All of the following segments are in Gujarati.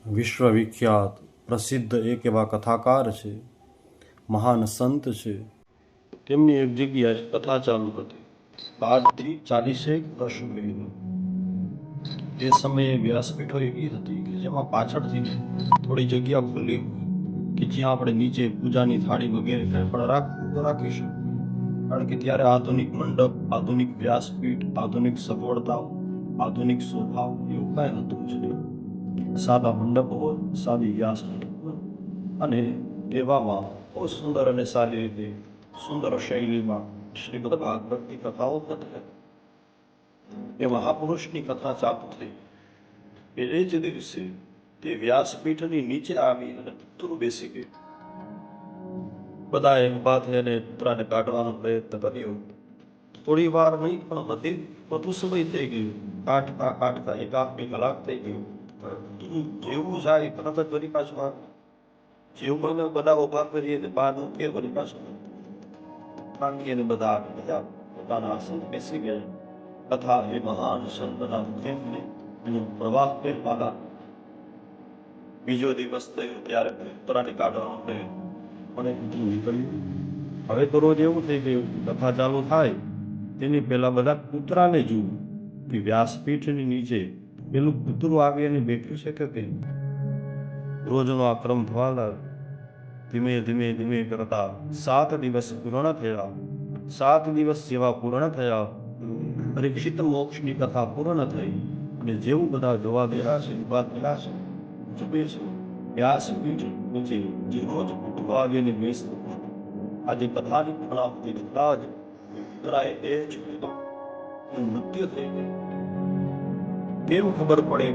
વિશ્વવિખ્યાત પ્રસિદ્ધ એક એવા કથાકાર છે, મહાન સંત છે. તેમની એક જગ્યાએ કથા ચાલુ હતી. 12 થી 40 વર્ષ પહેલાં તે સમયે વ્યાસપીઠો એવી હતી કે જેમાં પાછળથી થોડી જગ્યા ખુલ્લી કે જ્યાં આપણે નીચે પૂજાની થાળી વગેરે કંઈ પણ રાખવું તો રાખી શકીએ. કારણ કે ત્યારે આધુનિક મંડપ, આધુનિક વ્યાસપીઠ, આધુનિક સગવડતાઓ, આધુનિક સોફા એવું કાંઈ હતું જ નહીં. સાદા મંડપ હોય, સાદી વ્યાસપીઠ હોય અને એવામાં બહુ સુંદર અને સારી રીતે સુંદર શૈલીમાં શ્રીમદ ભાગવતની કથાઓ થતી. એ મહાપુરુષની કથા ચાલુ થઈ. એ જ દિવસે તે વ્યાસપીઠની નીચે આવી અને કૂતરું બેસી ગયું. બધા એક વાત એને કૂતરાને કાઢવાનો પ્રયત્ન કર્યો. થોડી વાર નહીં પણ વધુ સમય થઈ ગયો. કાઢતા 1-2 કલાક થઈ ગયો. જેવું જાય તરત જ વળી પાછું આવે. જેવું અમે બધા ઉભા કરીએ બહાર મૂકીએ વળી પાછું માંગીએ બધા પોતાના આસન બેસી ગયા. તથા એ મહાન સંતના મુખેને પ્રવાહ ફેરવાના બીજો દિવસ થયો ત્યારે કૂતરાને કાઢવાનો પ્રયત્ન પણ કૂતરું નીકળ્યું. હવે તો રોજ એવું થઈ ગયું, કથા ચાલુ થાય તેની પહેલા બધા કૂતરાને જોવું કે વ્યાસપીઠની નીચે પેલું કૂતરું આવી અને બેઠું છે કે કેમ. રોજનો આ ક્રમ થવા લાગ્યો. ધીમે ધીમે ધીમે કરતા 7 દિવસ પૂર્ણ થયા. 7 દિવસ જેવા પૂર્ણ થયા, પરીક્ષિત મોક્ષની કથા પૂર્ણ થઈ અને જેવું બધા જોવા ગયા છે, ઉભા થયા છે, જુએ છે વ્યાસપીઠ નીચે જે રોજ કૂતરું આવીને બેસતું. આજે કથાની પૂર્ણાવૃત્તિ થતા જ કૂતરાએ એ જ મૃત્યુ થઈ ગયું. કેમ ખબર પડે,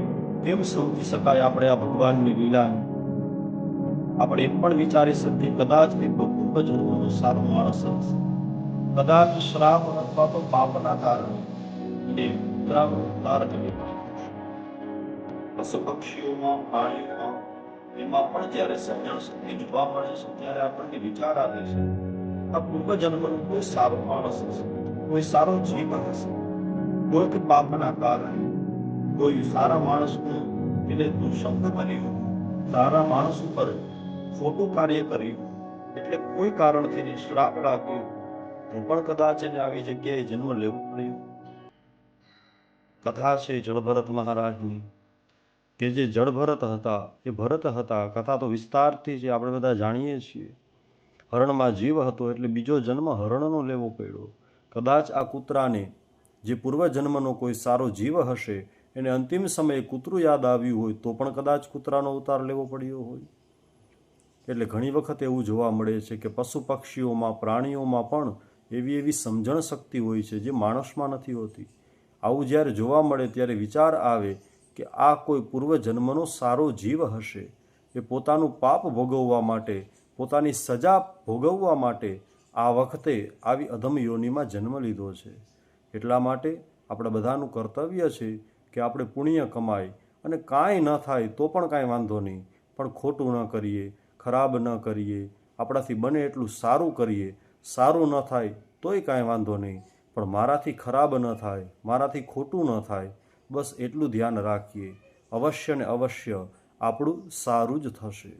કેમ સમજી શકાય આપણે આ ભગવાનની લીલા? આપણે એમ પણ વિચારી શકીએ કદાચ એ પૂર્વ જન્મનો સારો માણસ હશે. કદાચ શ્રાપ અથવા તો પાપના કારણે એ કૂતરાનું ધારણ કર્યું. પશુ પક્ષીઓમાં, પ્રાણીઓમાં એમાં પણ જ્યારે સમજણ શક્તિ જોવા મળે છે ત્યારે આપણને વિચાર આવે છે આ પૂર્વ જન્મનો કોઈ સારો માણસ હશે, કોઈ સારો જીવ હશે. કોઈક પાપના કારણે કોઈ સારા માણસનું એને દુષ્સંગ બન્યું, સારા માણસ ઉપર ખોટું કાર્ય કર્યું, એટલે કોઈ કારણથી શ્રાપ લાગ્યો તો પણ કદાચ એને આવી જગ્યાએ જન્મ લેવો પડ્યો. કથા છે જળભરત મહારાજની કે જે જળભરત હતા એ ભરત હતા. કથા તો વિસ્તારથી છે, આપણે બધા જાણીએ છીએ. હરણમાં જીવ હતો એટલે બીજો જન્મ હરણનો લેવો પડ્યો. કદાચ આ કૂતરાને જે પૂર્વજન્મનો કોઈ સારો જીવ હશે એને અંતિમ સમયે કૂતરું યાદ આવ્યું હોય તો પણ કદાચ કૂતરાનો અવતાર લેવો પડ્યો હોય. એટલે ઘણી વખત એવું જોવા મળે છે કે પશુ પક્ષીઓમાં, પ્રાણીઓમાં પણ એવી સમજણ શક્તિ હોય છે જે માણસમાં નથી હોતી. આવું જ્યારે જોવા મળે ત્યારે વિચાર આવે કે આ કોઈ પૂર્વજન્મનો સારો જીવ હશે. એ પોતાનું પાપ ભોગવવા માટે, પોતાની સજા ભોગવવા માટે આ વખતે આવી અધમ યોનિમાં જન્મ લીધો છે. એટલા માટે આપણા બધાનું કર્તવ્ય છે કે આપણે પુણ્ય કમાય અને કાંઈ ન થાય તો પણ કાંઈ વાંધો નહીં, પણ ખોટું ન કરીએ, ખરાબ ન કરીએ, આપણાથી બને એટલું સારું કરીએ. સારું ન થાય તોય કાંઈ વાંધો નહીં, પણ મારાથી ખરાબ ન થાય, મારાથી ખોટું ન થાય, બસ એટલું ધ્યાન રાખીએ. અવશ્ય ને અવશ્ય આપણું સારું જ થશે.